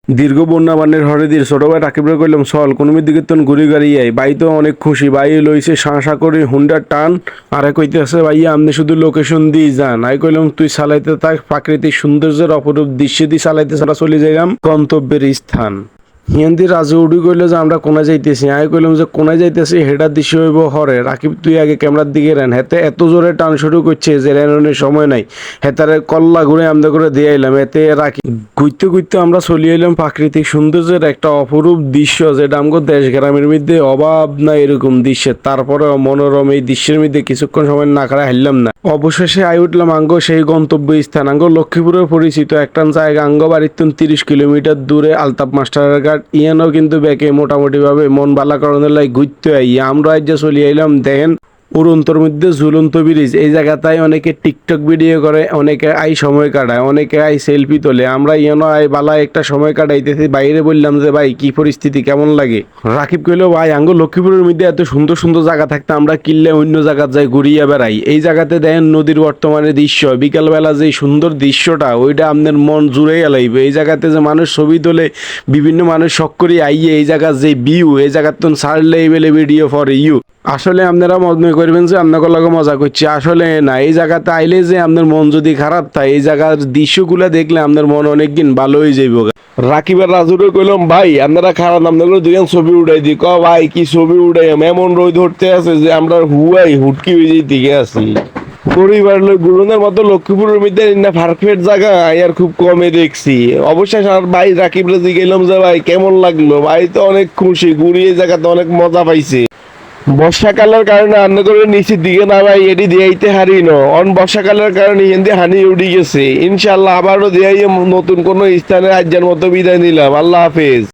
দীর্ঘ বন্যা বানের হরে দিয়ে ছোট ভাই রাকিবরে কইলাম চল কোনোমির দিকে তন ঘুরি গাড়ি আই ভাই তো অনেক খুশি ভাই লইছে শাঁসা করে হুন্ডার টান আরে কইতেছে ভাইয়া আপনি শুধু লোকেশন দিয়ে যান আই কইলাম তুই চালাইতে থাক প্রাকৃতিক সৌন্দর্যের অপরূপ দৃশ্য দিয়ে চালাইতে ছাড়া চলে যাইলাম গন্তব্যের স্থান হিয়ান্দি রাজু উডি কইলো যে আমরা কোনায় যাইতেছি আই কইলাম যে কোনায় যাইতেছি হেটার দৃশ্য হইব হরে রাকিব তুই আগে ক্যামেরার দিকে রেন হেতে এত জোরে টান শুরু করছে যে রেনের সময় নাই হেতারে কল্লা ঘুরে আমদা করে দিয়ে আইলাম এতে রাখি ঘুরতে ঘুরতে আমরা চলে এলাম প্রাকৃতিক সৌন্দর্যের একটা অপরূপ দৃশ্য যেটা আমগো দেশ গ্রামের মধ্যে অভাব না এরকম দৃশ্যের তারপরে মনোরম এই দৃশ্যের মধ্যে কিছুক্ষণ সময় না খারা হারলাম না অবশেষে আই উঠলাম আঙ্গ সেই গন্তব্য স্থান আঙ্গ লক্ষ্মীপুরের পরিচিত একটা জায়গা আঙ্গ বাড়ির 30 কিলোমিটার দূরে আলতাপ মাস্টারের ঘাট ইয়ানও কিন্তু ব্যাকে মোটামুটি ভাবে মন বালা করানোর লাই ঘুরতে আই আমরা আজ যে চলে আইলাম দেখেন উড়ন্তর মধ্যে ঝুলন্ত ব্রিজ এই জায়গাটায় অনেকে টিকটক ভিডিও করে অনেকে আই সময় কাটায় অনেকে আই সেলফি তোলে আমরা ইয়ানো আই বালা একটা সময় কাটাইতেছি বাইরে বললাম যে ভাই কি পরিস্থিতি কেমন লাগে রাকিব কইলো ভাই আঙ্গ লক্ষ্মীপুরের মধ্যে এত সুন্দর সুন্দর জায়গা থাকতে আমরা কিনলে অন্য জায়গা যাই ঘুরিয়ে বেড়াই এই জায়গাতে দেখেন নদীর বর্তমানে দৃশ্য বিকালবেলা যে সুন্দর দৃশ্যটা ওইটা আপনার মন জুড়ে গেলাইবে এই জায়গাতে যে মানুষ ছবি তোলে বিভিন্ন মানুষ শখ করি আইয়ে এই জায়গার যে ভিউ এই জায়গার তো ছাড়লে বেলে ভিডিও ফর ইউ আসলে আপনারা মনে করবেন যে আপনাকে লগে মজা করছি আসলে না এই জায়গাতে আইলে যে আপনার মন যদি খারাপ থাকে এই জায়গার দৃশ্যগুলো দেখলে আপনার মন অনেকদিন ভালো হয়ে যাইব রাকিবের রাজুরে কইলাম ভাই আপনারা খারাপ আপনাদের দুজন ছবি উঠাই দি ক ভাই কি ছবি উঠাই এমন রোদ ধরতে আছে যে আমরা হুয়াই হুটকি হয়ে যাই দিকে আছি পরিবার গুরুনের মতো লক্ষ্মীপুরের মধ্যে না পারফেক্ট জায়গা আর খুব কমে দেখছি অবশ্যই আর ভাই রাকিব রাজি গেলাম যে ভাই কেমন লাগলো ভাই তো অনেক খুশি ঘুরিয়ে জায়গাতে অনেক মজা পাইছে বর্ষাকালের কারণে রান্না করে নিচের দিকে না ভাই এটি দিয়াইতে হারি ন অন বর্ষাকালের কারণে হিন্দি হানি উঠে গেছে ইনশাল্লাহ আবারও দিয়াই নতুন কোনো স্থানে আজ্জার মতো বিদায় নিলাম আল্লাহ হাফেজ।